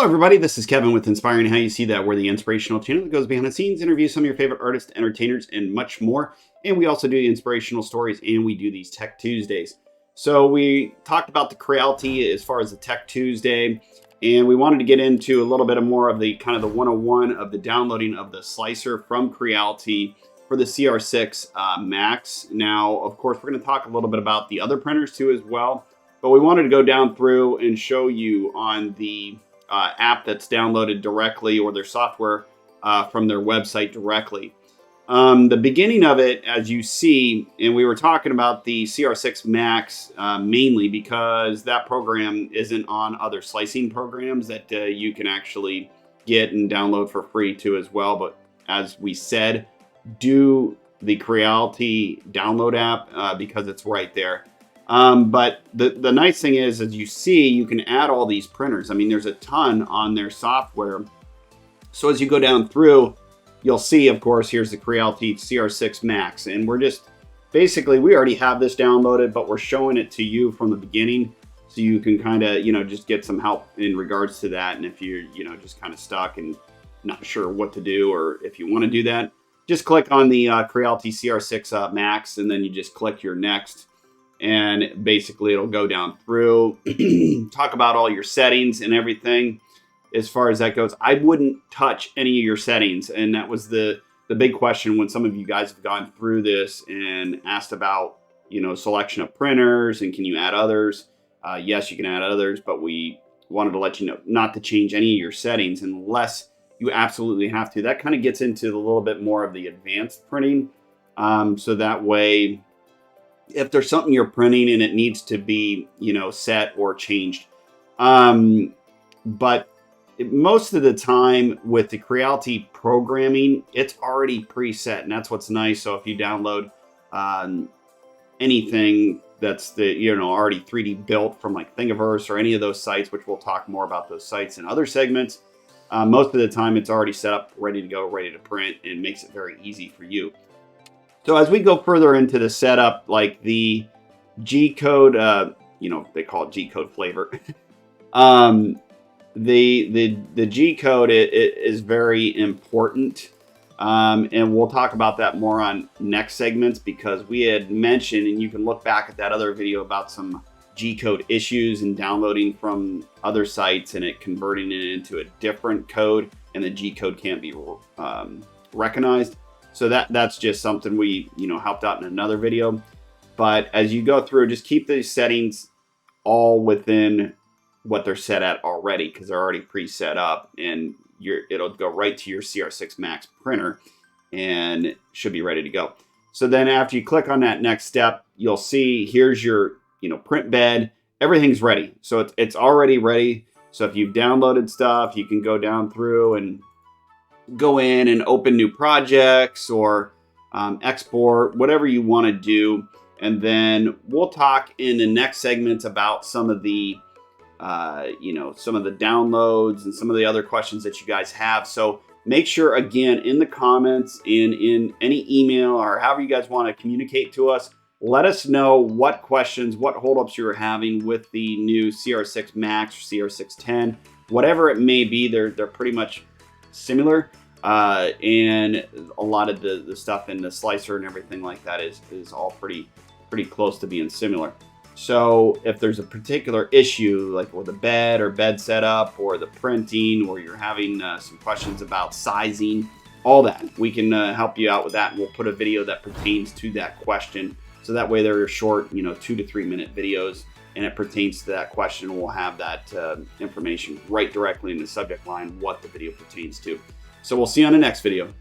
Hello everybody, this is Kevin with Inspiring How You See That. We're the inspirational channel that goes behind the scenes, interviews some of your favorite artists, entertainers, and much more. And we also do inspirational stories, and we do these Tech Tuesdays. So we talked about the Creality as far as the Tech Tuesday, and we wanted to get into a little bit more of the kind of the 101 of the downloading of the slicer from Creality for the CR6 Max. Now, of course, we're going to talk a little bit about the other printers too as well, but we wanted to go down through and show you on the app that's downloaded directly, or their software from their website directly. The beginning of it, as you see, and we were talking about the CR6 Max mainly because that program isn't on other slicing programs that you can actually get and download for free too as well. But as we said, do the Creality download app because it's right there. But the nice thing is, as you see, you can add all these printers. I mean, there's a ton on their software. So as you go down through, you'll see, of course, here's the Creality CR6 Max. And we're just, basically, we already have this downloaded, but we're showing it to you from the beginning. So you can kind of, just get some help in regards to that. And if you're, just kind of stuck and not sure what to do, or if you want to do that, just click on the Creality CR6 Max, and then you just click your next. And basically it'll go down through, talk about all your settings and everything. As far as that goes, I wouldn't touch any of your settings. And that was the big question when some of you guys have gone through this and asked about, selection of printers and can you add others? Yes, you can add others, but we wanted to let you know not to change any of your settings unless you absolutely have to. That kind of gets into a little bit more of the advanced printing. So that way, if there's something you're printing and it needs to be, set or changed. But most of the time with the Creality programming, it's already preset, and that's what's nice. So if you download anything that's already 3D built from like Thingiverse or any of those sites, which we'll talk more about those sites in other segments, most of the time it's already set up, ready to go, ready to print, and makes it very easy for you. So as we go further into the setup, like the G-code, they call it G-code flavor. The G-code is very important. And we'll talk about that more on next segments, because we had mentioned, and you can look back at that other video about some G-code issues and downloading from other sites and it converting it into a different code, and the G-code can't be recognized. So that's just something we, helped out in another video. But as you go through, just keep these settings all within what they're set at already, because they're already pre-set up, and it'll go right to your CR6 Max printer and should be ready to go. So then after you click on that next step, you'll see here's your, print bed. Everything's ready. So it's already ready. So if you've downloaded stuff, you can go down through and go in and open new projects or export, whatever you want to do. And then we'll talk in the next segments about some of the, some of the downloads and some of the other questions that you guys have. So make sure, again, in the comments, in any email, or however you guys want to communicate to us, let us know what questions, what holdups you're having with the new CR6 Max or CR610, whatever it may be. They're pretty much similar, and a lot of the stuff in the slicer and everything like that is all pretty close to being similar. So if there's a particular issue, like with the bed or bed setup or the printing, or you're having some questions about sizing, all that, we can help you out with that, and we'll put a video that pertains to that question. So that way they're short, 2 to 3 minute videos, and it pertains to that question. We'll have that information right directly in the subject line, what the video pertains to. So we'll see you on the next video.